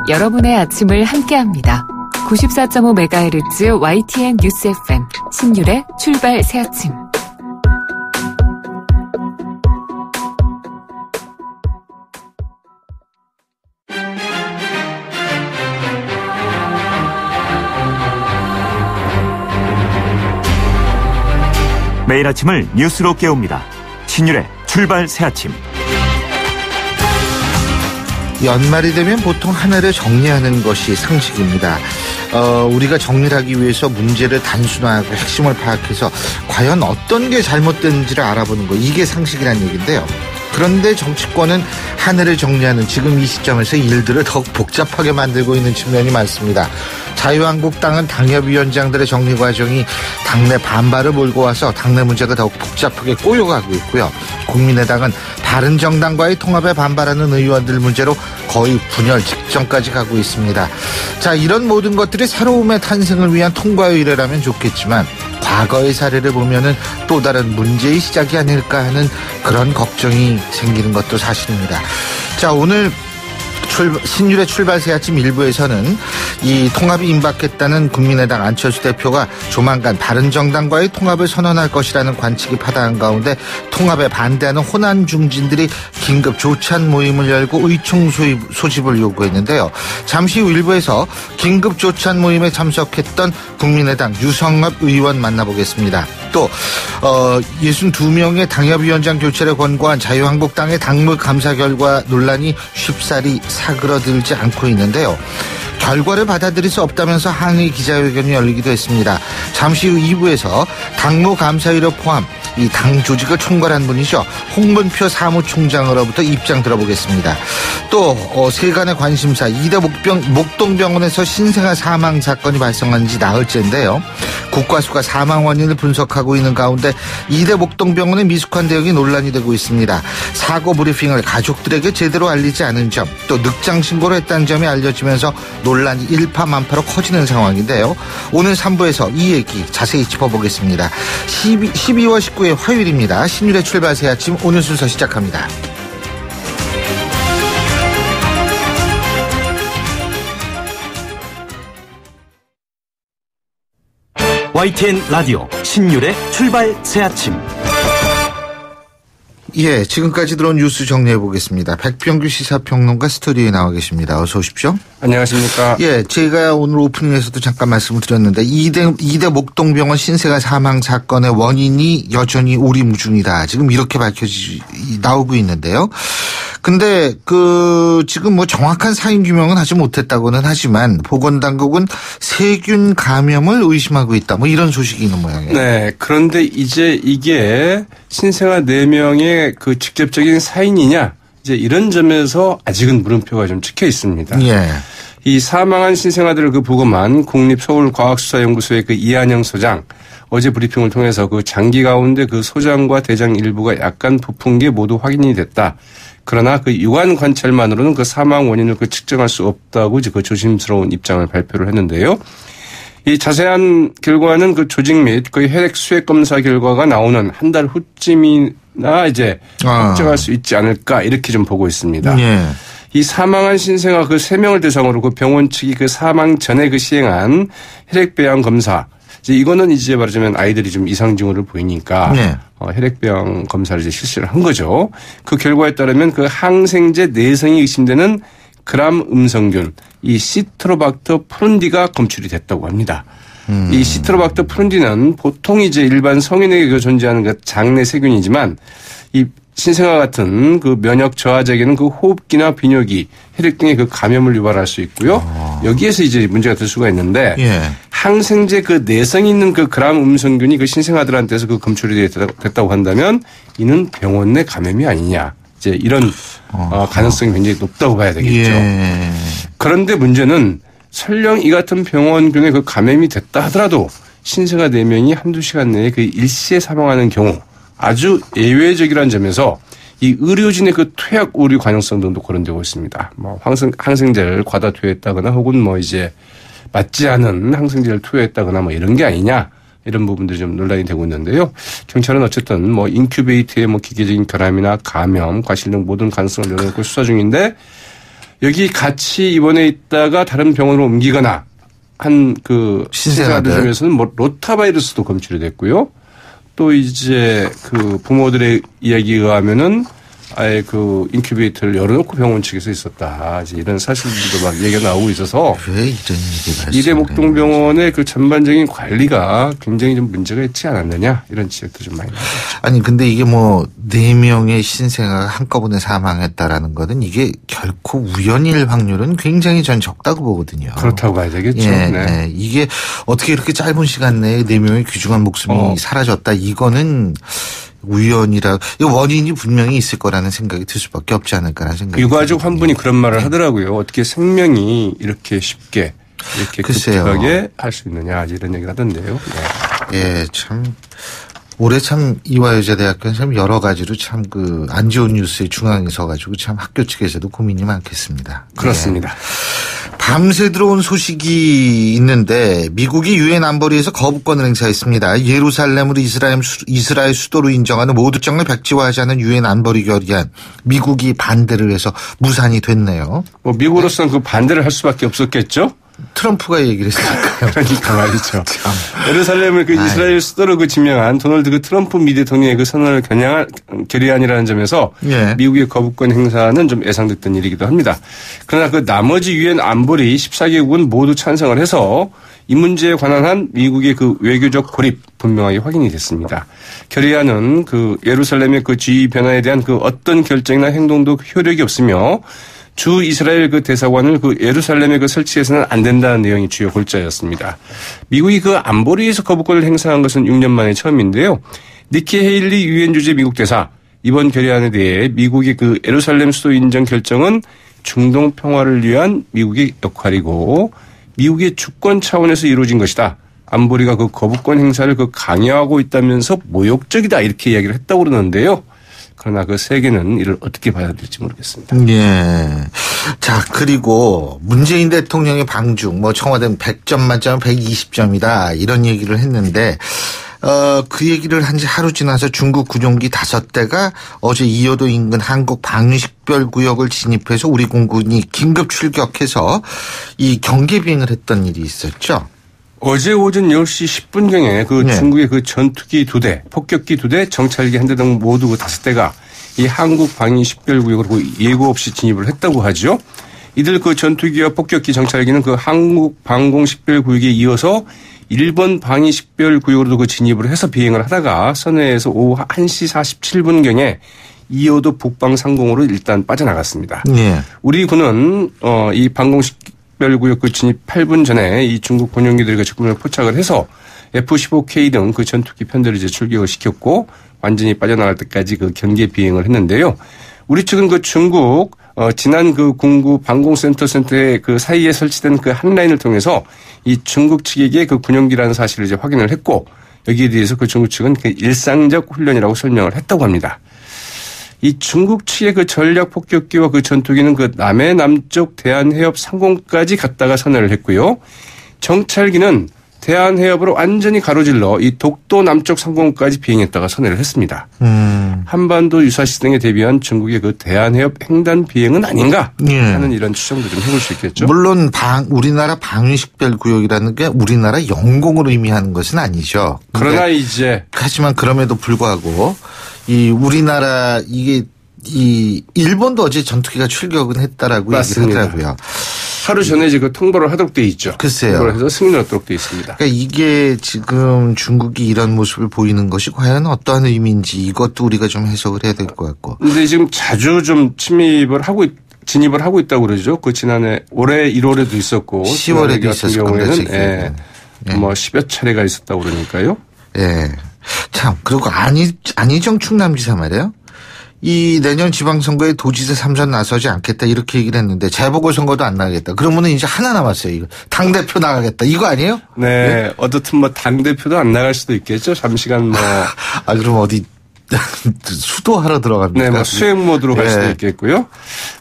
여러분의 아침을 함께합니다. 94.5MHz YTN 뉴스 FM 신율의 출발 새아침. 매일 아침을 뉴스로 깨웁니다. 신율의 출발 새아침. 연말이 되면 보통 한 해를 정리하는 것이 상식입니다. 우리가 정리를 하기 위해서 문제를 단순화하고 핵심을 파악해서 과연 어떤 게 잘못됐는지를 알아보는 거, 이게 상식이라는 얘기인데요. 그런데 정치권은 한 해를 정리하는 지금 이 시점에서 일들을 더욱 복잡하게 만들고 있는 측면이 많습니다. 자유한국당은 당협위원장들의 정리 과정이 당내 반발을 몰고 와서 당내 문제가 더욱 복잡하게 꼬여가고 있고요. 국민의당은 바른정당과의 통합에 반발하는 의원들 문제로 거의 분열 직전까지 가고 있습니다. 자, 이런 모든 것들이 새로움의 탄생을 위한 통과의 일이라면 좋겠지만 과거의 사례를 보면은 또 다른 문제의 시작이 아닐까 하는 그런 걱정이 생기는 것도 사실입니다. 자, 오늘 신율의 출발 새아침 1부에서는 이 통합이 임박했다는 국민의당 안철수 대표가 조만간 바른정당과의 통합을 선언할 것이라는 관측이 파다한 가운데 통합에 반대하는 호남 중진들이 긴급 조찬 모임을 열고 의총 소집을 요구했는데요. 잠시 후 1부에서 긴급 조찬 모임에 참석했던 국민의당 유성엽 의원 만나보겠습니다. 또 62명의 당협위원장 교체를 권고한 자유한국당의 당무 감사 결과 논란이 쉽사리 사그러들지 않고 있는데요. 결과를 받아들일 수 없다면서 항의 기자회견이 열리기도 했습니다. 잠시 후 2부에서 당무 감사위를 포함 이 당 조직을 총괄한 분이죠. 홍문표 사무총장으로부터 입장 들어보겠습니다. 또 세간의 관심사 이대 목동병원에서 신생아 사망 사건이 발생한 지 나흘째인데요. 국과수가 사망 원인을 분석하고 있는 가운데 이대 목동병원의 미숙한 대응이 논란이 되고 있습니다. 사고 브리핑을 가족들에게 제대로 알리지 않은 점, 또 늑장 신고를 했다는 점이 알려지면서 논란이 일파만파로 커지는 상황인데요. 오늘 3부에서 이 얘기 자세히 짚어보겠습니다. 12월 19일 화요일입니다. 신율의 출발 새아침 오늘 순서 시작합니다. YTN 라디오 신율의 출발 새아침. 예, 지금까지 들어온 뉴스 정리해 보겠습니다. 백병규 시사평론가 스튜디오에 나와 계십니다. 어서 오십시오. 안녕하십니까. 예, 제가 오늘 오프닝에서도 잠깐 말씀을 드렸는데 이대 목동병원 신생아 사망 사건의 원인이 여전히 오리무중이다. 지금 이렇게 나오고 있는데요. 근데 지금 뭐 정확한 사인 규명은 하지 못했다고는 하지만 보건당국은 세균 감염을 의심하고 있다. 뭐 이런 소식이 있는 모양이에요. 네. 그런데 이제 이게 신생아 4명의 그 직접적인 사인이냐, 이제 이런 점에서 아직은 물음표가 좀 찍혀 있습니다. 예. 이 사망한 신생아들을 보고만 국립서울과학수사연구소의 이한영 소장, 어제 브리핑을 통해서 장기 가운데 소장과 대장 일부가 약간 부푼 게 모두 확인이 됐다. 그러나 육안 관찰만으로는 사망 원인을 측정할 수 없다고 이제 조심스러운 입장을 발표를 했는데요. 이 자세한 결과는 조직 및 혈액 수액 검사 결과가 나오는 한 달 후쯤이나 이제 확정할 수 있지 않을까, 이렇게 좀 보고 있습니다. 예. 이 사망한 신생아 3명을 대상으로 병원 측이 사망 전에 시행한 혈액 배양 검사, 이거는 이제 말하자면 아이들이 좀 이상 징후를 보이니까 네. 혈액 배양 검사를 이제 실시를 한 거죠. 그 결과에 따르면 항생제 내성이 의심되는 그람 음성균, 이 시트로박터 프룬디가 검출이 됐다고 합니다. 이 시트로박터 프룬디는 보통 이제 일반 성인에게 존재하는 장내 세균이지만 이 신생아 같은 면역 저하자에게는 호흡기나 비뇨기, 혈액 등의 감염을 유발할 수 있고요. 여기에서 이제 문제가 될 수가 있는데 예. 항생제 내성이 있는 그람 음성균이 신생아들한테서 검출이 됐다고 한다면 이는 병원 내 감염이 아니냐. 이제 이런 가능성이 굉장히 높다고 봐야 되겠죠. 예. 그런데 문제는 설령 이 같은 병원균에 감염이 됐다 하더라도 신생아 4명이 한두 시간 내에 일시에 사망하는 경우 아주 예외적이라는 점에서 이 의료진의 퇴약 오류 가능성 등도 거론되고 있습니다. 뭐 항생제를 과다 투여했다거나 혹은 이제 맞지 않은 항생제를 투여했다거나 이런 게 아니냐, 이런 부분들이 좀 논란이 되고 있는데요. 경찰은 어쨌든 인큐베이터의 기계적인 결함이나 감염, 과실 등 모든 가능성을 열어놓고 수사 중인데 여기 같이 입원해 있다가 다른 병원으로 옮기거나 한 그 신생아들 중에서는 뭐 로타바이러스도 검출이 됐고요. 또 이제 그 부모들의 이야기에 의하면은 아예 그 인큐베이터를 열어놓고 병원 측에서 있었다. 이제 이런 사실들도 막 얘기가 나오고 있어서 왜 이런 얘기가 이대 목동병원의 그 전반적인 관리가 굉장히 좀 문제가 있지 않았느냐 이런 지적도 좀 많이 나오죠. 아니 근데 이게 뭐 4명의 신생아가 한꺼번에 사망했다라는 거는 이게 결코 우연일 확률은 굉장히 전 적다고 보거든요. 그렇다고 봐야 되겠죠. 예, 네. 네. 이게 어떻게 이렇게 짧은 시간 내에 4명의 귀중한 목숨이 사라졌다. 이거는 우연이라 이거 원인이 분명히 있을 거라는 생각이 들 수밖에 없지 않을까라는 생각이 유가족 한 분이 그런 말을 하더라고요. 어떻게 생명이 이렇게 쉽게 이렇게 급격하게 할 수 있느냐 이런 얘기를 하던데요. 네. 예, 참 올해 참 이화여자대학교는 참 여러 가지로 참 그 안 좋은 뉴스의 중앙에 서가지고 참 학교 측에서도 고민이 많겠습니다. 그렇습니다. 예. 밤새 들어온 소식이 있는데 미국이 유엔 안보리에서 거부권을 행사했습니다. 예루살렘을 이스라엘 수도로 인정하는 모두정을 백지화하자는 유엔 안보리 결의안 미국이 반대를 해서 무산이 됐네요. 뭐 미국으로서는 그 반대를 할 수밖에 없었겠죠. 트럼프가 얘기를 했으니까요. 그러니까 말이죠. 예루살렘을 그 이스라엘 수도로 그 지명한 도널드 그 트럼프 미 대통령의 그 선언을 겨냥한 결의안이라는 점에서 예. 미국의 거부권 행사는 좀 예상됐던 일이기도 합니다. 그러나 그 나머지 유엔 안보리 14개국은 모두 찬성을 해서 이 문제에 관한 한 미국의 그 외교적 고립 분명하게 확인이 됐습니다. 결의안은 그 예루살렘의 그 지위 변화에 대한 그 어떤 결정이나 행동도 효력이 없으며 주 이스라엘 그 대사관을 그 예루살렘에 그 설치해서는 안 된다는 내용이 주요 골자였습니다. 미국이 그 안보리에서 거부권을 행사한 것은 6년 만에 처음인데요. 니키 헤일리 유엔 주재 미국 대사 이번 결의안에 대해 미국의 그 예루살렘 수도 인정 결정은 중동 평화를 위한 미국의 역할이고 미국의 주권 차원에서 이루어진 것이다. 안보리가 그 거부권 행사를 그 강요하고 있다면서 모욕적이다 이렇게 이야기를 했다고 그러는데요. 그러나 그 세계는 이를 어떻게 봐야 될지 모르겠습니다. 예. 자, 그리고 문재인 대통령의 방중, 뭐 청와대는 100점 만점은 120점이다. 이런 얘기를 했는데, 그 얘기를 한 지 하루 지나서 중국 군용기 5대가 어제 이효도 인근 한국 방위식별구역을 진입해서 우리 공군이 긴급 출격해서 이 경계 비행을 했던 일이 있었죠. 어제 오전 10시 10분경에 그 중국의 그 전투기 2대, 폭격기 2대, 정찰기 1대 등 모두 그 5대가 이 한국 방위 식별구역으로 예고 없이 진입을 했다고 하죠. 이들 그 전투기와 폭격기 정찰기는 그 한국 방공 식별구역에 이어서 일본 방위 식별구역으로도 그 진입을 해서 비행을 하다가 선회에서 오후 1시 47분경에 이호도 북방 상공으로 일단 빠져나갔습니다. 예. 우리 군은 이 방공 식별구역 그 진입 8분 전에 이 중국 군용기들과 적군을 포착을 해서 F-15K 등 그 전투기 편대를 이제 출격을 시켰고 완전히 빠져나갈 때까지 그 경계 비행을 했는데요. 우리 측은 그 중국 지난 그 군구 방공센터의 그 사이에 설치된 그 한 라인을 통해서 이 중국 측에게 그 군용기라는 사실을 이제 확인을 했고 여기에 대해서 그 중국 측은 그 일상적 훈련이라고 설명을 했다고 합니다. 이 중국 측의 그 전략 폭격기와 그 전투기는 그 남해 남쪽 대한해협 상공까지 갔다가 선회를 했고요. 정찰기는 대한해협으로 완전히 가로질러 이 독도 남쪽 상공까지 비행했다가 선회를 했습니다. 한반도 유사시 등에 대비한 중국의 그 대한해협 횡단 비행은 아닌가 하는 이런 추정도 좀 해볼 수 있겠죠. 물론 우리나라 방위식별구역이라는 게 우리나라 영공을 의미하는 것은 아니죠. 그러나 이제 하지만 그럼에도 불구하고 이 우리나라 이 일본도 어제 전투기가 출격은 했다라고 맞습니다. 얘기하더라고요. 하루 전에 지금 통보를 하도록 돼 있죠. 글쎄요. 통보를 해서 승인을 얻도록 돼 있습니다. 그러니까 이게 지금 중국이 이런 모습을 보이는 것이 과연 어떠한 의미인지 이것도 우리가 좀 해석을 해야 될 것 같고. 근데 지금 자주 좀 진입을 하고 있다고 그러죠. 그 지난해 올해 1월에도 있었고 10월에도 있었을 겁니다. 뭐 10여 차례가 있었다고 그러니까요. 예. 참 그리고 안희정 충남지사 말이에요. 이 내년 지방선거에 도지사 3선 나서지 않겠다 이렇게 얘기를 했는데 재보궐선거도 안 나가겠다. 그러면 이제 하나 남았어요. 이거 당대표 나가겠다. 이거 아니에요? 네. 어떻든 뭐 당대표도 안 나갈 수도 있겠죠. 잠시간 뭐. 그럼 어디 수도하러 들어갑니다. 네, 뭐 수행 모드로 갈 수도 있겠고요.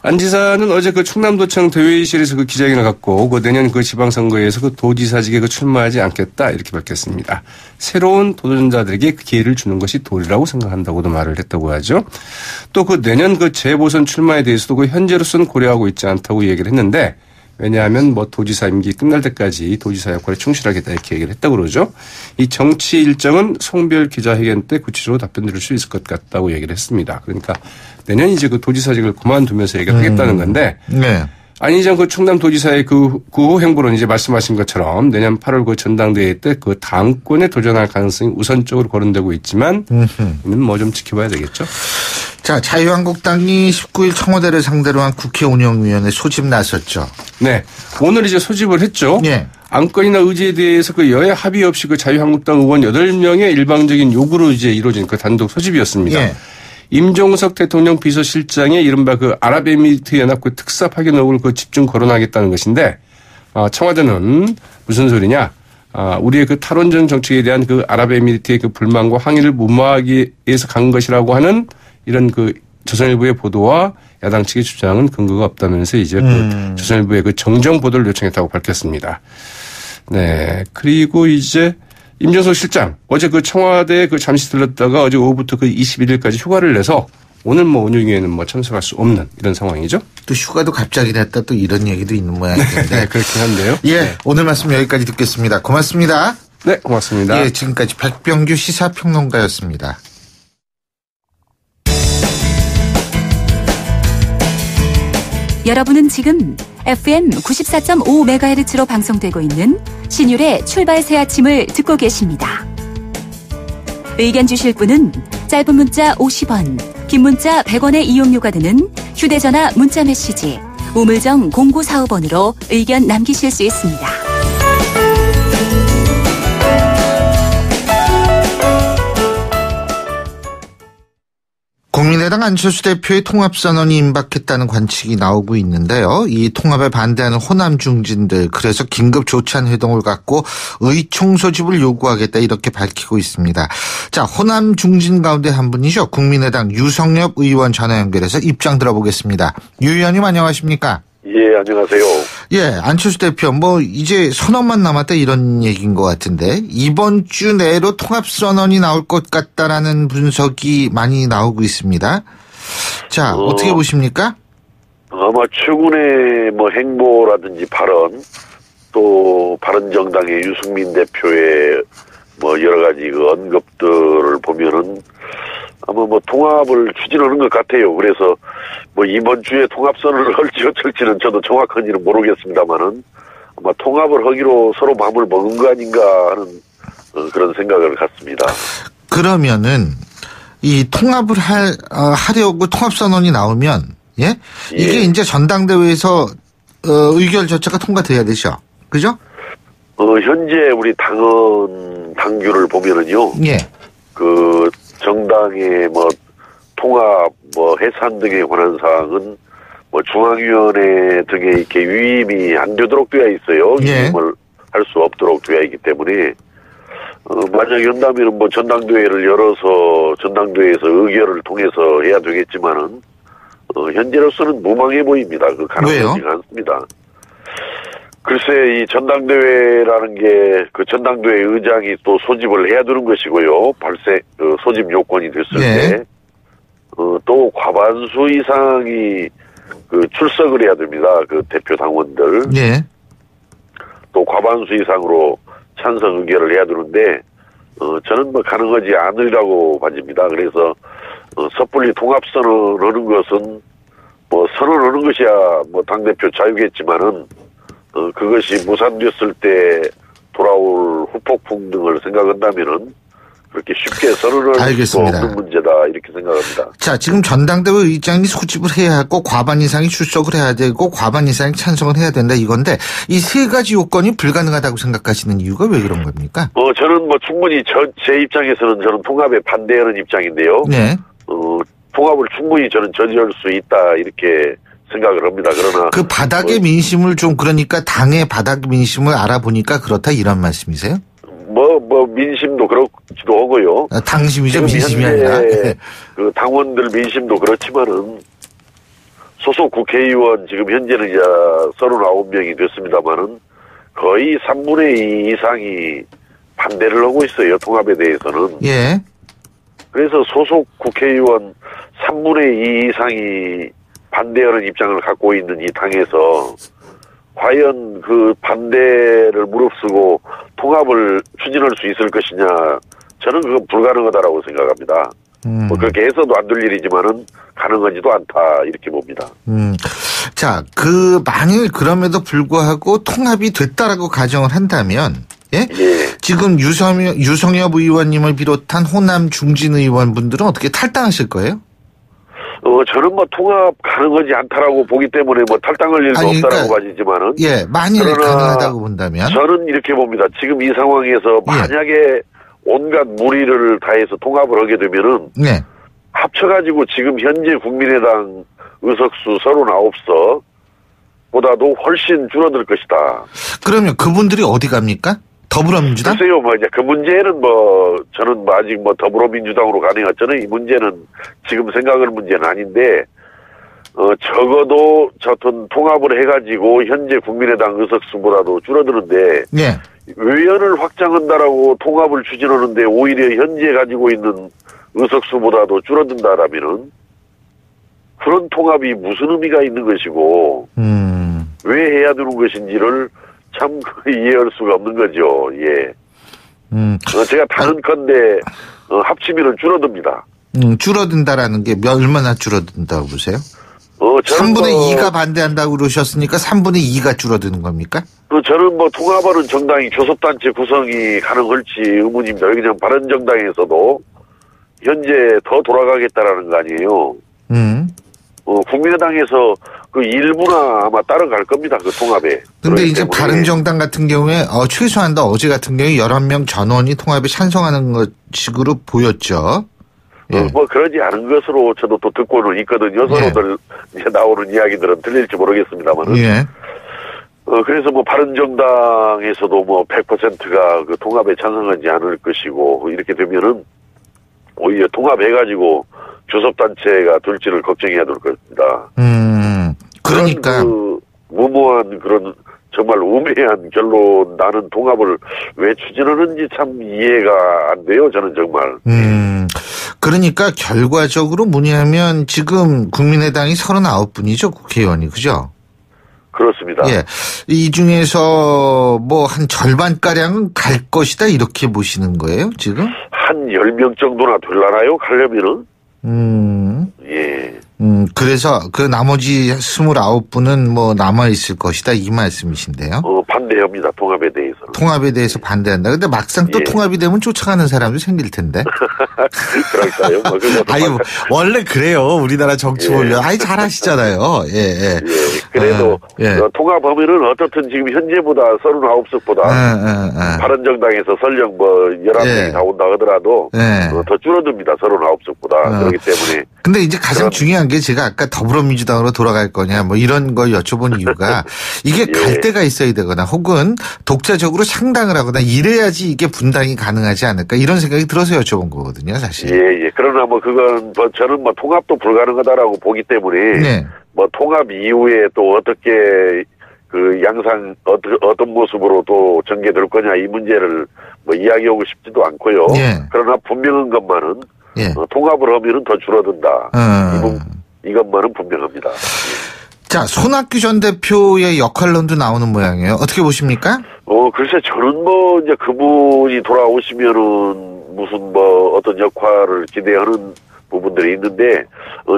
안 지사는 어제 그 충남도청 대회의실에서 그 기자회견을 갖고 그 내년 그 지방선거에서 그 도지사직에 그 출마하지 않겠다 이렇게 밝혔습니다. 새로운 도전자들에게 그 기회를 주는 것이 도리라고 생각한다고도 말을 했다고 하죠. 또 그 내년 그 재보선 출마에 대해서도 그 현재로서는 고려하고 있지 않다고 얘기를 했는데 왜냐하면 뭐 도지사 임기 끝날 때까지 도지사 역할에 충실하겠다 이렇게 얘기를 했다고 그러죠. 이 정치 일정은 송별 기자회견 때 구체적으로 답변 드릴 수 있을 것 같다고 얘기를 했습니다. 그러니까 내년 이제 그 도지사직을 그만두면서 얘기를 하겠다는 건데 네. 안희정 그 충남도지사의 그 구호 행보는 이제 말씀하신 것처럼 내년 8월 그 전당대회 때 그 당권에 도전할 가능성이 우선적으로 거론되고 있지만 이는 뭐 좀 지켜봐야 되겠죠. 자, 자유한국당이 19일 청와대를 상대로 한 국회 운영위원회 소집 나섰죠. 네. 오늘 이제 소집을 했죠. 예. 안건이나 의지에 대해서 그 여야 합의 없이 그 자유한국당 의원 8명의 일방적인 요구로 이제 이루어진 그 단독 소집이었습니다. 예. 임종석 대통령 비서실장의 이른바 그 아랍에미리트 연합 그 특사 파견 의혹을 그 집중 거론하겠다는 것인데, 청와대는 무슨 소리냐? 우리의 그 탈원전 정책에 대한 그 아랍에미리트의 그 불만과 항의를 무마하기 위해서 간 것이라고 하는 이런 그 조선일보의 보도와 야당 측의 주장은 근거가 없다면서 이제 그 조선일보의 그 정정 보도를 요청했다고 밝혔습니다. 네. 그리고 이제 임종석 실장 어제 그 청와대에 그 잠시 들렀다가 어제 오후부터 그 21일까지 휴가를 내서 오늘 뭐 운영위에는 뭐 참석할 수 없는 이런 상황이죠. 또 휴가도 갑자기 냈다 또 이런 얘기도 있는 모양인데. 네, 그렇긴 한데요. 예, 네. 오늘 말씀 여기까지 듣겠습니다. 고맙습니다. 네, 고맙습니다. 예, 지금까지 백병규 시사평론가였습니다. 여러분은 지금 FM 94.5MHz로 방송되고 있는 신율의 출발 새 아침을 듣고 계십니다. 의견 주실 분은 짧은 문자 50원, 긴 문자 100원의 이용료가 드는 휴대전화 문자 메시지 우물정 0945번으로 의견 남기실 수 있습니다. 국민의당 안철수 대표의 통합선언이 임박했다는 관측이 나오고 있는데요. 이 통합에 반대하는 호남 중진들 그래서 긴급 조찬 회동을 갖고 의총 소집을 요구하겠다 이렇게 밝히고 있습니다. 자, 호남 중진 가운데 한 분이죠. 국민의당 유성엽 의원 전화 연결해서 입장 들어보겠습니다. 유 의원님 안녕하십니까? 예, 안녕하세요. 예, 안철수 대표 뭐 이제 선언만 남았다 이런 얘기인 것 같은데 이번 주 내로 통합선언이 나올 것 같다라는 분석이 많이 나오고 있습니다. 자, 어떻게 보십니까? 아마 최근의 뭐 행보라든지 발언 또 바른정당의 유승민 대표의 뭐 여러 가지 그 언급들을 보면은 아마 뭐 통합을 추진하는 것 같아요. 그래서 뭐 이번 주에 통합선언을 할지 어쩔지는 저도 정확한지는 모르겠습니다만은 아마 통합을 하기로 서로 마음을 먹은 거 아닌가 하는 그런 생각을 갖습니다. 그러면은 이 통합을 하려고 통합선언이 나오면 예? 이게 이제 전당대회에서 의결 절차가 통과돼야 되죠. 그죠? 현재 우리 당규를 보면은요. 예. 그 정당의 뭐 통합 뭐 해산 등에 관한 사항은 뭐 중앙위원회 등에 이렇게 위임이 안 되도록 되어 있어요. 예. 위임을 할 수 없도록 되어 있기 때문에 만약에 한다면은 뭐 전당대회를 열어서 전당대회에서 의결을 통해서 해야 되겠지만은 현재로서는 무망해 보입니다. 그 가능하지가 않습니다. 글쎄 이 전당대회라는 게 그 전당대회 의장이 또 소집을 해야 되는 것이고요. 소집 요건이 됐을 때 또 과반수 이상이 그 출석을 해야 됩니다. 그 대표 당원들. 예. 또 과반수 이상으로 찬성 의결을 해야 되는데 저는 뭐 가능하지 않으리라고 봐집니다. 그래서 섣불리 통합선언하는 것은 뭐 선언하는 것이야 뭐 당대표 자유겠지만은 그것이 무산됐을 때 돌아올 후폭풍 등을 생각한다면은 그렇게 쉽게 선언할 수 없는 문제다 이렇게 생각합니다. 자, 지금 전당대회 의장이 소집을 해야 하고 과반 이상이 출석을 해야 되고 과반 이상이 찬성을 해야 된다 이건데 이 세 가지 요건이 불가능하다고 생각하시는 이유가 왜 그런 겁니까? 저는 뭐 충분히 제 입장에서는 저는 통합에 반대하는 입장인데요. 네. 통합을 충분히 저는 저지할 수 있다 이렇게 생각을 합니다. 그러나 그 바닥의 민심을 좀 그러니까 당의 바닥 민심을 알아보니까 그렇다 이런 말씀이세요? 민심도 그렇기도 하고요. 당심이죠, 민심이 아니라. 그 당원들 민심도 그렇지만은 소속 국회의원 지금 현재는 이제 39명이 됐습니다만은 거의 3분의 2 이상이 반대를 하고 있어요. 통합에 대해서는. 예. 그래서 소속 국회의원 3분의 2 이상이 반대하는 입장을 갖고 있는 이 당에서 과연 그 반대를 무릅쓰고 통합을 추진할 수 있을 것이냐, 저는 그건 불가능하다라고 생각합니다. 뭐 그렇게 해서도 안 될 일이지만은 가능하지도 않다 이렇게 봅니다. 자, 만일 그럼에도 불구하고 통합이 됐다라고 가정을 한다면, 예? 지금 유성엽 의원님을 비롯한 호남 중진 의원분들은 어떻게 탈당하실 거예요? 저는 뭐 통합 가능하지 않다라고 보기 때문에 뭐 탈당할 일도 없다라고 봐지지만은. 예, 만일 가능하다고 본다면. 저는 이렇게 봅니다. 지금 이 상황에서 만약에 온갖 무리를 다해서 통합을 하게 되면은. 네. 합쳐가지고 지금 현재 국민의당 의석수 39석 보다도 훨씬 줄어들 것이다. 그러면 그분들이 어디 갑니까? 더불어민주당? 글쎄요, 이제 그 문제는 저는 아직 더불어민주당으로 가능했잖아요. 이 문제는 지금 생각할 문제는 아닌데, 적어도 저튼 통합을 해가지고 현재 국민의당 의석수보다도 줄어드는데, 네. 의원을 확장한다라고 통합을 추진하는데 오히려 현재 가지고 있는 의석수보다도 줄어든다라면은, 그런 통합이 무슨 의미가 있는 것이고, 왜 해야 되는 것인지를 참 이해할 수가 없는 거죠. 예. 제가 단언컨대 합치면은 줄어듭니다. 줄어든다라는 게 얼마나 줄어든다고 보세요? 3분의 2가 반대한다고 그러셨으니까 3분의 2가 줄어드는 겁니까? 저는 통합하는 정당이 교섭단체 구성이 가능할지 의문입니다. 그냥 바른정당에서도 현재 더 돌아가겠다라는 거 아니에요. 국민의당에서 그 일부나 아마 따라갈 겁니다. 그 통합에. 근데 이제 바른정당 같은 경우에 최소한 어제 같은 경우에 11명 전원이 통합에 찬성하는 것 식으로 보였죠. 예. 그러지 않은 것으로 저도 또 듣고는 있거든요. 서로들 이제 나오는 이야기들은 들릴지 모르겠습니다만은. 예. 그래서 바른정당에서도 100%가 그 통합에 찬성하지 않을 것이고, 이렇게 되면은 오히려 통합해가지고 교섭단체가 될지를 걱정해야 될 겁니다. 그러니까. 무모한 그런 정말 우매한 결론, 나는 통합을 왜 추진하는지 참 이해가 안 돼요. 저는 정말. 그러니까 결과적으로 뭐냐면 지금 국민의당이 39분이죠. 국회의원이. 그죠? 그렇습니다. 예. 이 중에서 한 절반가량은 갈 것이다 이렇게 보시는 거예요, 지금? 한 10명 정도나 되려나요? 가려면은? 예. 그래서 그 나머지 29분은 남아있을 것이다 이 말씀이신데요? 반대합니다. 통합에 대해서는. 통합에 대해서 반대한다. 근데 막상 또 통합이 되면 쫓아가는 사람도 생길 텐데. 그럴까요? 아니, 원래 그래요. 우리나라 정치 보면. 잘하시잖아요. 예. 그래도 통합하면은 어떻든 지금 현재보다 39석보다 바른정당에서 설령 11명이 다 온다 하더라도 더 줄어듭니다. 39석보다. 그렇기 때문에. 근데 이제 가장 중요한 게 제가 아까 더불어민주당으로 돌아갈 거냐 이런 걸 여쭤본 이유가 이게 갈 데가 있어야 되거나 혹은 독자적으로 창당을 하거나 이래야지 이게 분당이 가능하지 않을까 이런 생각이 들어서 여쭤본 거거든요, 사실. 예. 그러나 그건 저는 통합도 불가능하다라고 보기 때문에 통합 이후에 또 어떻게 그 양상 어떤 모습으로 또 전개될 거냐 이 문제를 이야기하고 싶지도 않고요. 그러나 분명한 것만은 통합을 하면은 더 줄어든다. 이것만은 분명합니다. 자, 손학규 전 대표의 역할론도 나오는 모양이에요. 어떻게 보십니까? 글쎄, 저는 이제 그분이 돌아오시면은 무슨 어떤 역할을 기대하는 부분들이 있는데,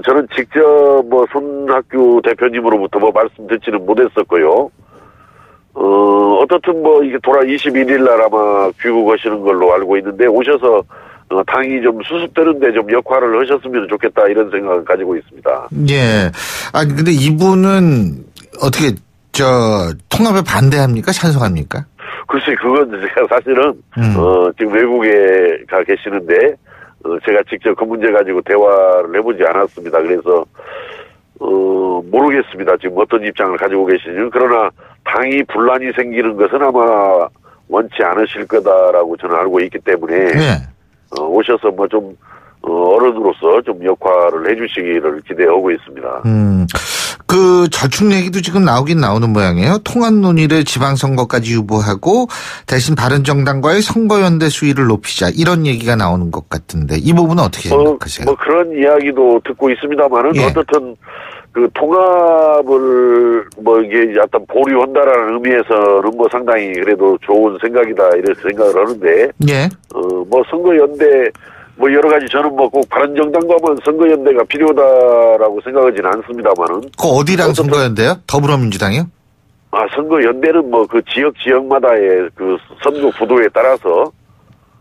저는 직접 손학규 대표님으로부터 말씀 듣지는 못했었고요. 어떻든 이게 21일 날 아마 귀국하시는 걸로 알고 있는데, 오셔서 당이 좀 수습되는데 좀 역할을 하셨으면 좋겠다 이런 생각을 가지고 있습니다. 예. 아니 근데 이분은 어떻게 통합에 반대합니까? 찬성합니까? 글쎄 그건 제가 사실은 지금 외국에 가 계시는데 제가 직접 그 문제 가지고 대화를 해보지 않았습니다. 그래서 모르겠습니다. 지금 어떤 입장을 가지고 계시는지. 그러나 당이 분란이 생기는 것은 아마 원치 않으실 거다라고 저는 알고 있기 때문에 네. 오셔서 뭐 좀 어른으로서 좀 역할을 해주시기를 기대하고 있습니다. 그 절충 얘기도 지금 나오긴 나오는 모양이에요. 통합 논의를 지방선거까지 유보하고 대신 바른정당과의 선거연대 수위를 높이자 이런 얘기가 나오는 것 같은데 이 부분은 어떻게 생각하세요? 뭐 그런 이야기도 듣고 있습니다만은 예. 어떻든 그 통합을 뭐 이게 약간 보류한다라는 의미에서는 뭐 상당히 그래도 좋은 생각이다 이렇게 생각을 하는데 예. 뭐 선거연대 뭐 여러 가지 저는 뭐 꼭 바른정당과만 선거연대가 필요하다라고 생각하지는 않습니다만은. 그 어디랑 선거연대요? 더불어민주당이요? 선거연대는 뭐 그 지역마다의 그 선거 구도에 따라서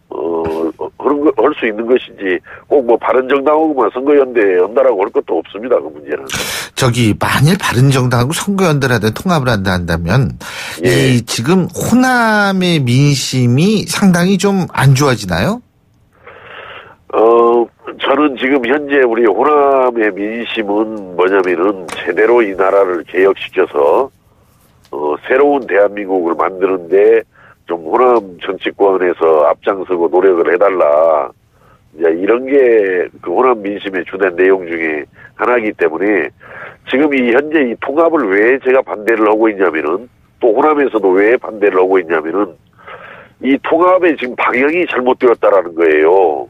그런 거 할 수 있는 것이지 꼭 뭐 바른정당하고만 선거연대 한다라고 할 것도 없습니다. 그 문제는. 저기 만일 바른정당하고 선거연대를 하든 통합을 한다면 예. 이 지금 호남의 민심이 상당히 좀 안 좋아지나요? 저는 지금 현재 우리 호남의 민심은 뭐냐면은 제대로 이 나라를 개혁시켜서 새로운 대한민국을 만드는데 좀 호남 정치권에서 앞장서고 노력을 해달라. 이제 이런 게 그 호남 민심의 주된 내용 중에 하나이기 때문에 지금 이 현재 이 통합을 왜 제가 반대를 하고 있냐면은 또 호남에서도 왜 반대를 하고 있냐면은 이 통합의 지금 방향이 잘못되었다라는 거예요.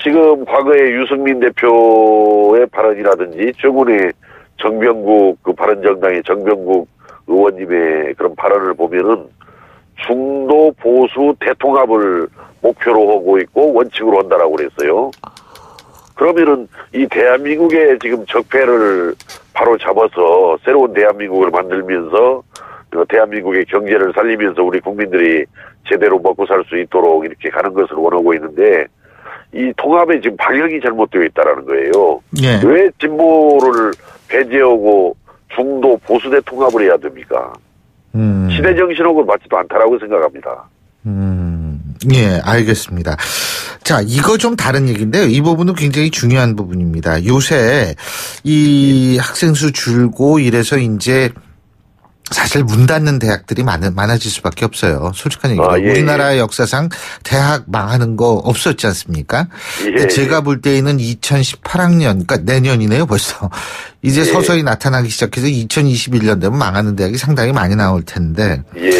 지금 과거에 유승민 대표의 발언이라든지 최근에 정병국 그 바른정당의 정병국 의원님의 그런 발언을 보면은 중도 보수 대통합을 목표로 하고 있고 원칙으로 한다라고 그랬어요. 그러면은 이 대한민국의 지금 적폐를 바로 잡아서 새로운 대한민국을 만들면서 대한민국의 경제를 살리면서 우리 국민들이 제대로 먹고 살 수 있도록 이렇게 가는 것을 원하고 있는데 이 통합의 지금 방향이 잘못되어 있다라는 거예요. 예. 왜 진보를 배제하고 중도 보수대 통합을 해야 됩니까? 시대 정신하고 맞지도 않다라고 생각합니다. 예, 알겠습니다. 자, 이거 좀 다른 얘기인데요. 이 부분은 굉장히 중요한 부분입니다. 요새 이 학생 수 줄고 이래서 이제 사실 문 닫는 대학들이 많아질 수밖에 없어요. 솔직한 얘기로. 예, 우리나라의 역사상 대학 망하는 거 없었지 않습니까? 예, 제가 볼 때에는 2018학년, 그러니까 내년이네요 벌써. 이제 예. 서서히 나타나기 시작해서 2021년 되면 망하는 대학이 상당히 많이 나올 텐데. 예.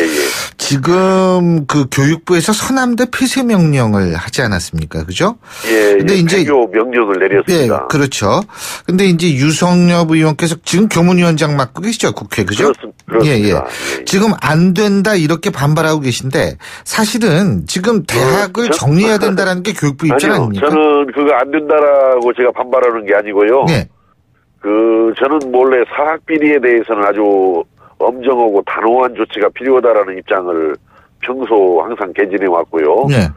지금 그 교육부에서 서남대 폐쇄 명령을 하지 않았습니까? 그죠? 예. 근데 이제 폐교 명령을 내렸습니다. 예, 그렇죠. 근데 이제 유성엽 의원께서 지금 교문위원장 맡고 계시죠, 국회, 그죠? 그렇습니다. 예. 지금 안 된다 이렇게 반발하고 계신데 사실은 지금 대학을 정리해야 된다라는 게 교육부 입장 아니요, 아닙니까? 저는 그거 안 된다라고 제가 반발하는 게 아니고요. 네. 저는 원래 사학 비리에 대해서는 아주 엄정하고 단호한 조치가 필요하다라는 입장을 평소 항상 개진해 왔고요. 네.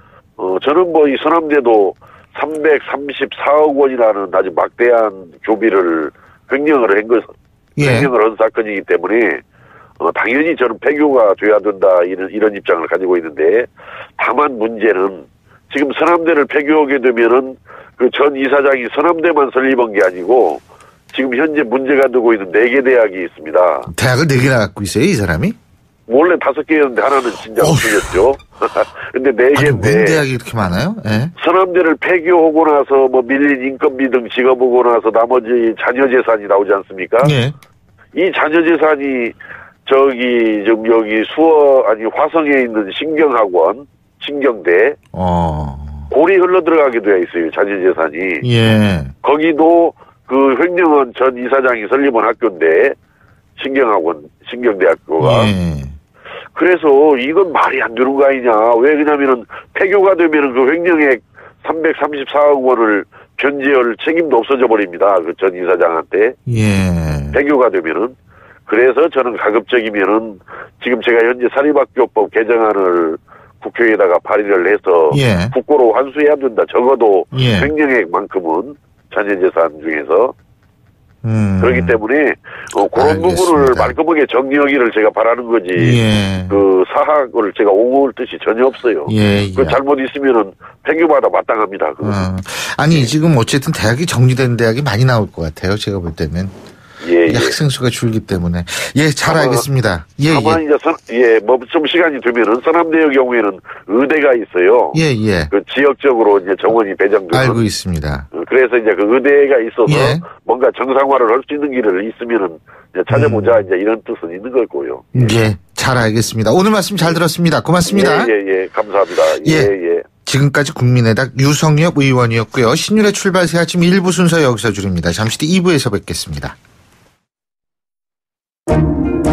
저는 뭐 이 서남대도 334억 원이라는 아주 막대한 교비를 횡령을 한 사건이기 때문에 당연히 저는 폐교가 돼야 된다 이런 입장을 가지고 있는데 다만 문제는 지금 서남대를 폐교하게 되면은 그 전 이사장이 서남대만 설립한 게 아니고 지금 현재 문제가 되고 있는 4개 대학이 있습니다. 대학을 4개나 갖고 있어요, 이 사람이? 원래 5개였는데 하나는 진짜 없어졌죠. 근데 4개인데. 왜 대학이 이렇게 많아요? 예. 서남대를 폐교하고 나서 뭐 밀린 인건비 등 지급하고 나서 나머지 자녀 재산이 나오지 않습니까? 예. 이 자녀 재산이 여기 화성에 있는 신경대 골이 흘러 들어가게 되어 있어요. 자녀 재산이. 예. 거기도 그 횡령은 전 이사장이 설립한 학교인데 신경대학교가. 예. 그래서 이건 말이 안 되는 거 아니냐. 왜 그러냐면은 폐교가 되면은 그 횡령액 334억 원을 변제할 책임도 없어져 버립니다. 그 전 이사장한테. 예. 폐교가 되면은. 그래서 저는 가급적이면은 지금 제가 현재 사립학교법 개정안을 국회에다가 발의를 해서 예. 국고로 환수해야 된다. 적어도 예. 횡령액만큼은 자녀재산 중에서. 그렇기 때문에 그런 알겠습니다. 부분을 말끔하게 정리하기를 제가 바라는 거지. 예. 그 사학을 제가 옹호할 뜻이 전혀 없어요. 예. 그 잘못 있으면은 폐교받아 마땅합니다. 아니 지금 어쨌든 대학이 정리된 대학이 많이 나올 것 같아요. 제가 볼 때는. 예, 이게 학생 수가 줄기 때문에. 예, 잘 알겠습니다. 예, 다만 이제 뭐 좀 시간이 되면은 서남대의 경우에는 의대가 있어요. 예, 예. 그 지역적으로 이제 정원이 배정되는. 알고 있습니다. 그래서 이제 그 의대가 있어서 예. 뭔가 정상화를 할 수 있는 길을 있으면은 이제 찾아보자 이제 이런 뜻은 있는 거고요. 예, 잘 알겠습니다. 오늘 말씀 잘 들었습니다. 고맙습니다. 예, 감사합니다. 예. 지금까지 국민의당 유성엽 의원이었고요. 신율의 출발 새 아침 1부 순서 여기서 줄입니다. 잠시 뒤 2부에서 뵙겠습니다.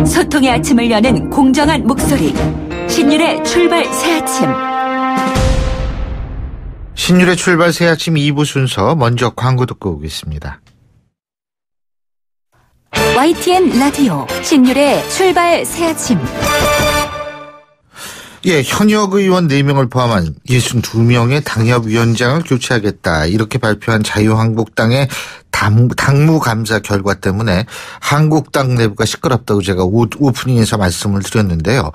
소통의 아침을 여는 공정한 목소리. 신율의 출발 새 아침. 신율의 출발 새 아침 2부 순서 먼저 광고 듣고 오겠습니다. YTN 라디오 신율의 출발 새 아침. 예, 현역 의원 4명을 포함한 62명의 당협위원장을 교체하겠다. 이렇게 발표한 자유한국당의 당무감사 결과 때문에 한국당 내부가 시끄럽다고 제가 오프닝에서 말씀을 드렸는데요.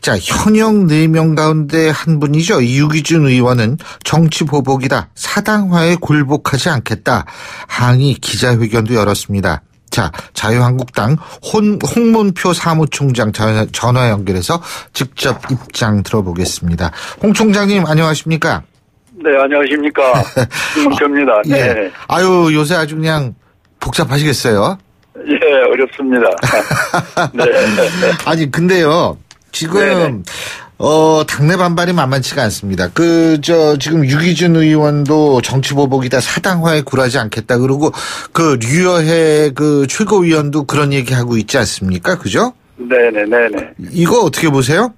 자, 현역 4명 가운데 한 분이죠. 유기준 의원은 정치보복이다. 사당화에 굴복하지 않겠다. 항의 기자회견도 열었습니다. 자, 자유한국당 홍문표 사무총장 전화 연결해서 직접 입장 들어보겠습니다. 홍 총장님 안녕하십니까? 네, 안녕하십니까. 홍문표입니다. 네. 예. 아유, 요새 아주 그냥 복잡하시겠어요? 예, 어렵습니다. 네. 아니, 근데요, 지금 네네. 당내 반발이 만만치가 않습니다. 지금 유기준 의원도 정치보복이다, 사당화에 굴하지 않겠다, 그러고 류여해 최고위원도 그런 얘기 하고 있지 않습니까? 그죠? 네네네네. 이거 어떻게 보세요?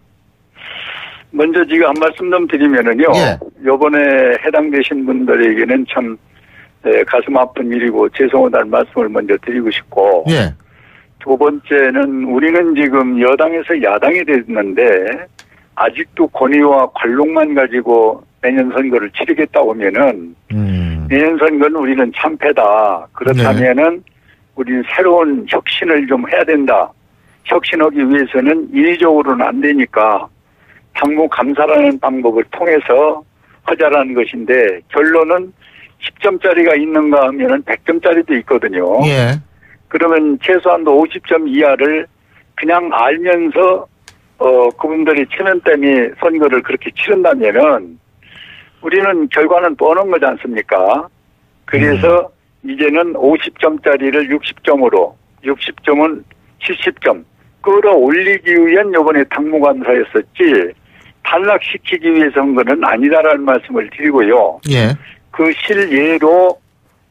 먼저 지금 한 말씀 좀 드리면은요. 예. 요번에 해당되신 분들에게는 참, 가슴 아픈 일이고 죄송하다는 말씀을 먼저 드리고 싶고. 예. 두 번째는 우리는 지금 여당에서 야당이 됐는데, 아직도 권위와 관록만 가지고 내년 선거를 치르겠다 하면은 내년 선거는 우리는 참패다. 그렇다면은 우리는 새로운 혁신을 좀 해야 된다. 혁신하기 위해서는 인위적으로는 안 되니까 당무 감사라는 방법을 통해서 하자라는 것인데 결론은 10점짜리가 있는가 하면은 100점짜리도 있거든요. 예. 그러면 최소한도 50점 이하를 그냥 알면서 그분들이 체면 때문에 선거를 그렇게 치른다면은 우리는 결과는 뻔한 거지 않습니까? 그래서 이제는 50점짜리를 60점으로 60점은 70점 끌어올리기 위한 이번에 당무감사였었지 탈락시키기 위해서 한 거는 아니다라는 말씀을 드리고요. 예. 그 실예로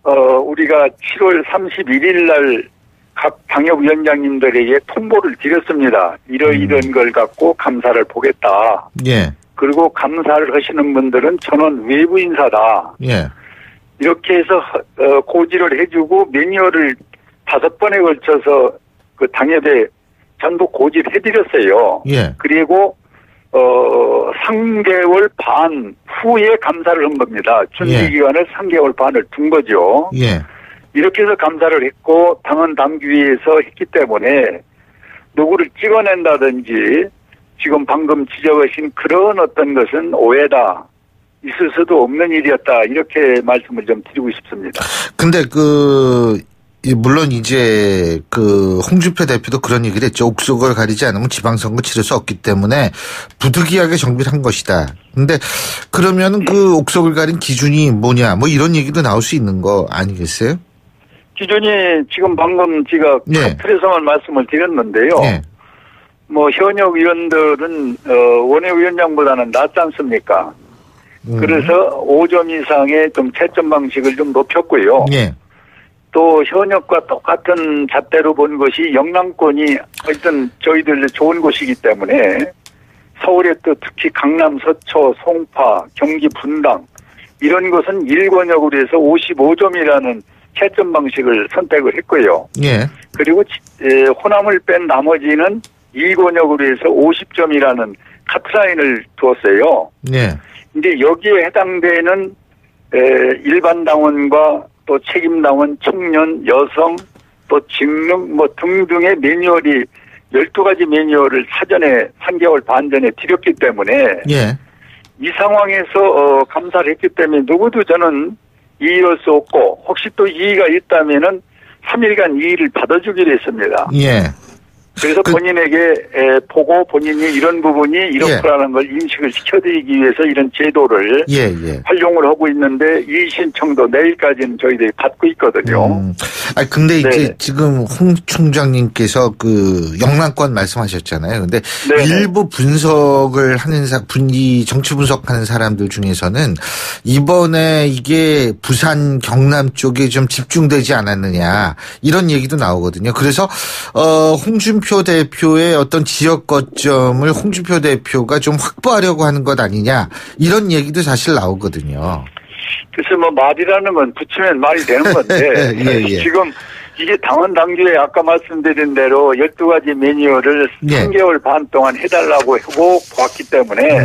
우리가 7월 31일 날 각 당협위원장님들에게 통보를 드렸습니다. 이러이런 걸 갖고 감사를 보겠다. 예. 그리고 감사를 하시는 분들은 저는 외부 인사다. 예. 이렇게 해서 고지를 해주고 매뉴얼을 5번에 걸쳐서 그 당협에 전부 고지를 해드렸어요. 예. 그리고 3개월 반 후에 감사를 한 겁니다. 준비 기간을 3개월 반을 둔 거죠. 예. 이렇게 해서 감사를 했고 당헌 당규에서 했기 때문에 누구를 찍어낸다든지 지금 방금 지적하신 그런 어떤 것은 오해다. 있을 수도 없는 일이었다. 이렇게 말씀을 좀 드리고 싶습니다. 근데 물론 이제 홍준표 대표도 그런 얘기를 했죠. 옥석을 가리지 않으면 지방선거 치를 수 없기 때문에 부득이하게 정비를 한 것이다. 근데 그러면은 그 옥석을 가린 기준이 뭐냐 뭐 이런 얘기도 나올 수 있는 거 아니겠어요? 기준이 지금 방금 제가 틀에서만 말씀을 드렸는데요. 네. 뭐 현역 의원들은 원외위원장보다는 낫지 않습니까? 그래서 5점 이상의 좀 채점 방식을 좀 높였고요. 네. 또 현역과 똑같은 잣대로 본 것이 영남권이 하여튼 저희들 좋은 곳이기 때문에 서울에 또 특히 강남, 서초, 송파, 경기 분당 이런 것은 1권역으로 해서 55점이라는 채점 방식을 선택을 했고요. 예. 그리고 호남을 뺀 나머지는 2권역으로 해서 50점이라는 카트라인을 두었어요. 예. 근데 여기에 해당되는 일반 당원과 또 책임당원, 청년, 여성, 또 직능 뭐 등등의 매뉴얼이 12가지 매뉴얼을 사전에 3개월 반 전에 드렸기 때문에 예. 이 상황에서 감사를 했기 때문에 누구도 저는 이의할 수 없고 혹시 또 이의가 있다면은 3일간 이 일을 받아주기로 했습니다. 예. 그래서 본인에게 보고 본인이 이런 부분이 이렇구나는 걸 인식을 시켜드리기 위해서 이런 제도를 활용을 하고 있는데 이 신청도 내일까지는 저희들이 받고 있거든요. 근데 이제 지금 홍 총장님께서 그 영남권 말씀하셨잖아요. 근데 일부 분석을 하는 이 정치 분석하는 사람들 중에서는 이번에 이게 부산 경남 쪽에 좀 집중되지 않았느냐 이런 얘기도 나오거든요. 그래서 홍준표 대표의 어떤 지역 거점을 홍준표 대표가 좀 확보하려고 하는 것 아니냐 이런 얘기도 사실 나오거든요. 글쎄 뭐 말이라는 건 붙이면 말이 되는 건데 지금 이게 당원 당규에 아까 말씀드린 대로 12가지 매뉴얼을 3개월 반 동안 해달라고 하고 보았기 때문에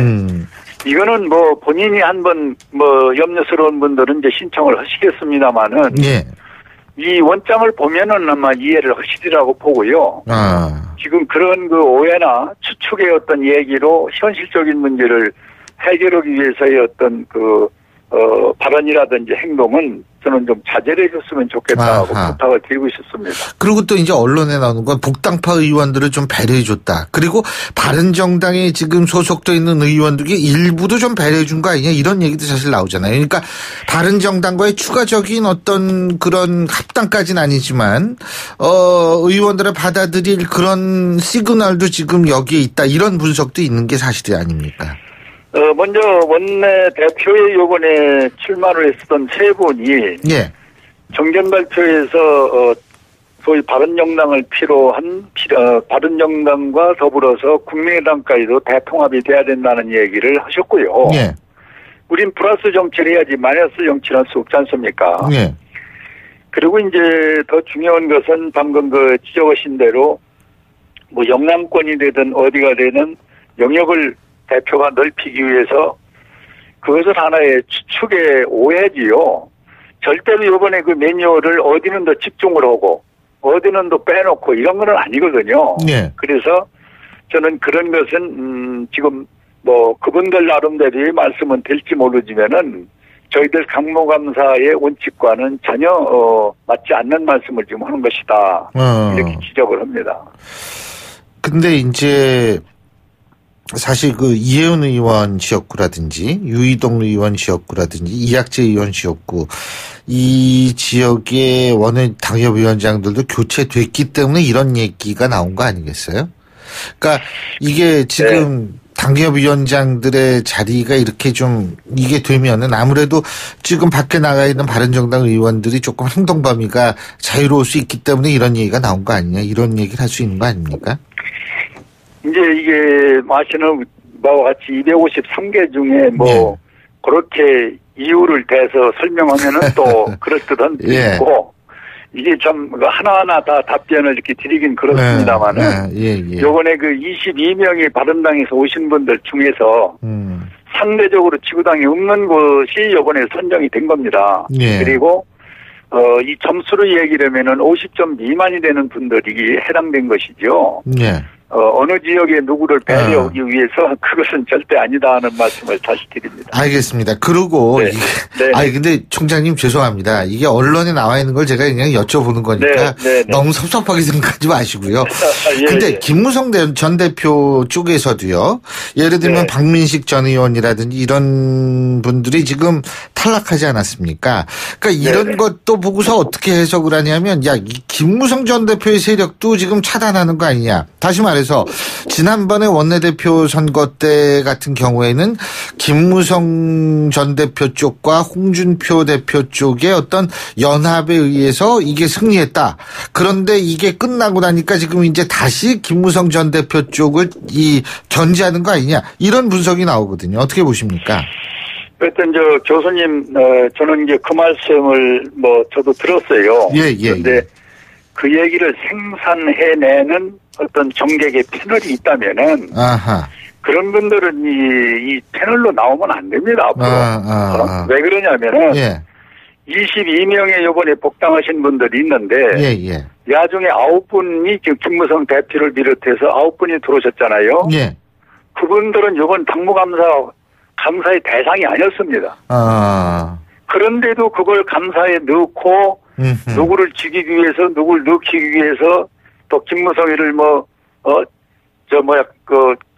이거는 뭐 본인이 한번 뭐 염려스러운 분들은 이제 신청을 하시겠습니다만은 이 원장을 보면은 아마 이해를 하시리라고 보고요. 지금 그런 그 오해나 추측의 어떤 얘기로 현실적인 문제를 해결하기 위해서의 어떤 발언이라든지 행동은 저는 좀 자제를 해줬으면 좋겠다고 부탁을 드리고 싶습니다. 그리고 또 이제 언론에 나오는 건 복당파 의원들을 좀 배려해줬다. 그리고 바른정당에 지금 소속돼 있는 의원들이 일부도 좀 배려해준 거 아니냐 이런 얘기도 사실 나오잖아요. 그러니까 바른정당과의 추가적인 어떤 그런 합당까지는 아니지만 의원들을 받아들일 그런 시그널도 지금 여기에 있다. 이런 분석도 있는 게 사실이 아닙니까? 먼저 원내 대표에 이번에 출마를 했었던 세 분이 정견 발표에서 소위 바른정당을 필요한 바른정당과 더불어서 국민의당까지도 대통합이 돼야 된다는 얘기를 하셨고요. 우린 플러스 정치를 해야지 마이너스 정치를 할 수 없지 않습니까? 그리고 이제 더 중요한 것은 방금 지적하신 대로 뭐 영남권이 되든 어디가 되든 영역을 대표가 넓히기 위해서 그것은 하나의 추측의 오해지요. 절대로 이번에 그 매뉴얼을 어디는 더 집중을 하고 어디는 더 빼놓고 이런 건 아니거든요. 그래서 저는 그런 것은 지금 뭐 그분들 나름대로의 말씀은 될지 모르지만은 저희들 강모감사의 원칙과는 전혀 맞지 않는 말씀을 지금 하는 것이다. 이렇게 지적을 합니다. 근데 이제 사실 그 이혜훈 의원 지역구라든지 유이동 의원 지역구라든지 이학재 의원 지역구 이 지역의 원외 당협위원장들도 교체됐기 때문에 이런 얘기가 나온 거 아니겠어요? 그러니까 이게 지금 당협위원장들의 자리가 이렇게 좀 이게 되면은 아무래도 지금 밖에 나가 있는 바른정당 의원들이 조금 행동 범위가 자유로울 수 있기 때문에 이런 얘기가 나온 거 아니냐 이런 얘기를 할 수 있는 거 아닙니까? 이제 이게 마시는 바와 같이 253개 중에 뭐 그렇게 이유를 대서 설명하면은 또 그럴듯한 있고 이게 좀 하나하나 다 답변을 이렇게 드리긴 그렇습니다만은 요번에 그 22명이 바른당에서 오신 분들 중에서 상대적으로 지구당이 없는 곳이 요번에 선정이 된 겁니다. 그리고 이 점수를 얘기를 하면은 50점 미만이 되는 분들이 해당된 것이죠. 어느 지역에 누구를 배려하기 위해서 그것은 절대 아니다 하는 말씀을 다시 드립니다. 알겠습니다. 그리고 근데 총장님 죄송합니다. 이게 언론에 나와 있는 걸 제가 그냥 여쭤보는 거니까 너무 섭섭하게 생각하지 마시고요. 근데 김무성 전 대표 쪽에서도요. 예를 들면 박민식 전 의원이라든지 이런 분들이 지금 탈락하지 않았습니까? 그러니까 이런 것도 보고서 어떻게 해석을 하냐면 이 김무성 전 대표의 세력도 지금 차단하는 거 아니냐. 다시 말해서 지난번에 원내대표 선거 때 같은 경우에는 김무성 전 대표 쪽과 홍준표 대표 쪽의 어떤 연합에 의해서 이게 승리했다. 그런데 이게 끝나고 나니까 지금 이제 다시 김무성 전 대표 쪽을 견제하는 거 아니냐. 이런 분석이 나오거든요. 어떻게 보십니까? 하여튼 교수님 저는 이제 그 말씀을 저도 들었어요. 그런데 그 얘기를 생산해내는 어떤 정객의 패널이 있다면은 그런 분들은 이 패널로 나오면 안 됩니다. 앞으로. 왜 그러냐면은 22명의 요번에 복당하신 분들이 있는데 야중에 9분이 김무성 대표를 비롯해서 9분이 들어오셨잖아요. 그분들은 요번 감사의 대상이 아니었습니다. 그런데도 그걸 감사에 넣고 누구를 죽이기 위해서, 누구를 넣기 위해서, 또 김무성이를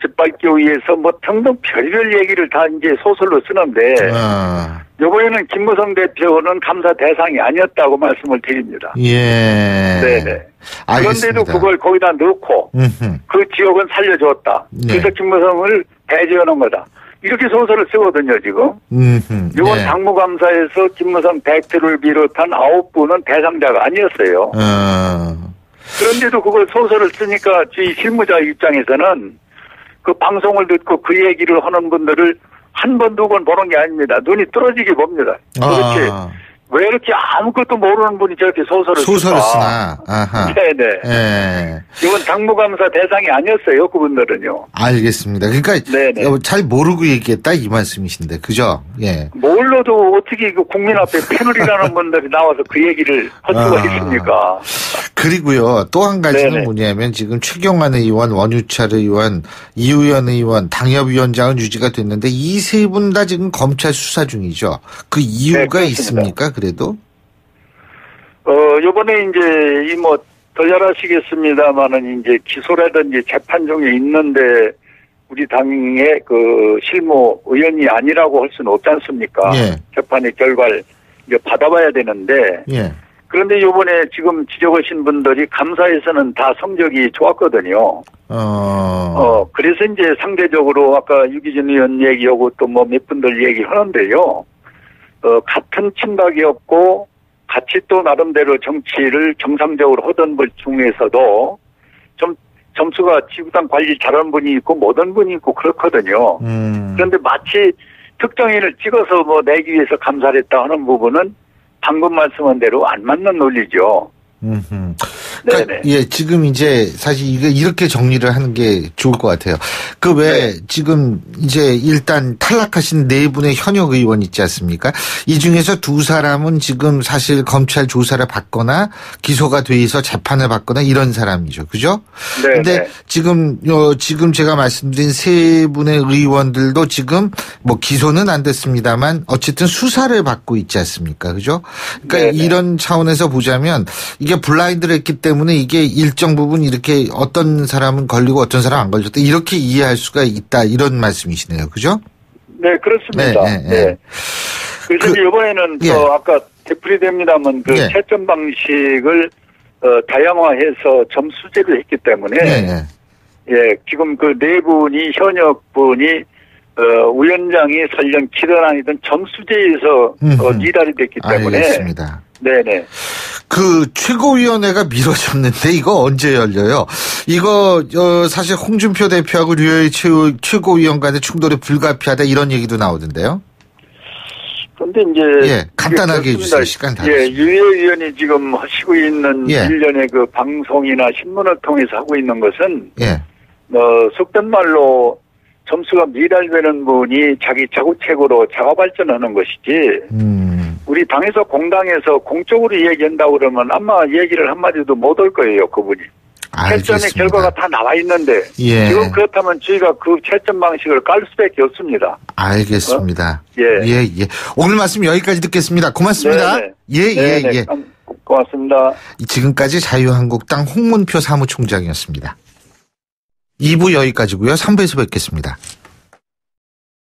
짓밟기 위해서 등등 별별 얘기를 다 이제 소설로 쓰는데, 요번에는 김무성 대표는 감사 대상이 아니었다고 말씀을 드립니다. 예. 네네. 알겠습니다. 그런데도 그걸 거기다 넣고, 그 지역은 살려줬다. 네. 그래서 김무성을 배제하는 거다. 이렇게 소설을 쓰거든요, 지금. 이번 네. 당무감사에서 김무성 대표를 비롯한 9분은 대상자가 아니었어요. 그런데도 그걸 소설을 쓰니까 저희 실무자 입장에서는 그 방송을 듣고 그 얘기를 하는 분들을 한 번, 두 번 보는 게 아닙니다. 눈이 떨어지게 봅니다. 도대체 왜 이렇게 아무것도 모르는 분이 저렇게 소설을 쓰나? 아하. 네네. 예. 이건 당무감사 대상이 아니었어요, 그분들은요. 알겠습니다. 그러니까 네네. 잘 모르고 얘기했다 이 말씀이신데, 그죠? 예. 몰라도 어떻게 그 국민 앞에 패널이라는 분들이 나와서 그 얘기를 할 수가 있습니까? 그리고요, 또 한 가지는 네네. 뭐냐면 지금 최경환 의원, 원유철 의원, 이우현 의원, 당협위원장은 유지가 됐는데 이 세 분 다 지금 검찰 수사 중이죠. 그 이유가 네, 있습니까? 그래도? 요번에 이제 더 잘하시겠습니다만은 이제 기소라든지 재판 중에 있는데 우리 당의 그 실무 의원이 아니라고 할 수는 없지 않습니까? 예. 재판의 결과를 이제 받아봐야 되는데. 예. 그런데 요번에 지금 지적하신 분들이 감사에서는 다 성적이 좋았거든요. 그래서 이제 상대적으로 아까 유기준 의원 얘기하고 또 몇 분들 얘기하는데요. 같은 친박이었고 같이 또 나름대로 정치를 정상적으로 하던 분 중에서도 좀 점수가 지구당 관리 잘하는 분이 있고 못한 분이 있고 그렇거든요. 그런데 마치 특정인을 찍어서 내기 위해서 감사를 했다 하는 부분은 방금 말씀한 대로 안 맞는 논리죠. 그러니까 예, 지금 이제 사실 이렇게 정리를 하는 게 좋을 것 같아요. 지금 이제 일단 탈락하신 네 분의 현역 의원 있지 않습니까? 이 중에서 두 사람은 지금 사실 검찰 조사를 받거나 기소가 돼 있어 재판을 받거나 이런 사람이죠. 그죠? 네. 근데 지금 제가 말씀드린 세 분의 의원들도 지금 기소는 안 됐습니다만 어쨌든 수사를 받고 있지 않습니까? 그죠? 그러니까 네네. 이런 차원에서 보자면 이게 블라인드를 했기 때문에 이게 일정 부분 이렇게 어떤 사람은 걸리고 어떤 사람은 안 걸렸다 이렇게 이해할 수가 있다 이런 말씀이시네요. 그죠? 네, 그렇습니다. 네. 그래서 이번에는 아까 되풀이됩니다만 채점 방식을 다양화해서 점수제를 했기 때문에 지금 그 네 분이 현역 분이 위원장이 설령 기든 아니든 점수제에서 이달이 됐기 때문에 알겠습니다. 네네. 그 최고위원회가 미뤄졌는데 이거 언제 열려요? 이거 사실 홍준표 대표하고 류호일 최고위원 간의 충돌이 불가피하다 이런 얘기도 나오던데요. 그런데 이제 간단하게 해주세요. 시간 다. 유호일 의원이 지금 하시고 있는 일련의 그 방송이나 신문을 통해서 하고 있는 것은 속된 말로 점수가 미달되는 분이 자기 자구책으로 자가 발전하는 것이지. 우리 당에서 공당에서 공적으로 얘기한다고 그러면 아마 얘기를 한마디도 못 할 거예요, 그분이. 채점의 결과가 다 나와 있는데 지금 그렇다면 저희가 그 채점 방식을 깔 수밖에 없습니다. 알겠습니다. 오늘 말씀 여기까지 듣겠습니다. 고맙습니다. 예. 고맙습니다. 지금까지 자유한국당 홍문표 사무총장이었습니다. 2부 여기까지고요. 3부에서 뵙겠습니다.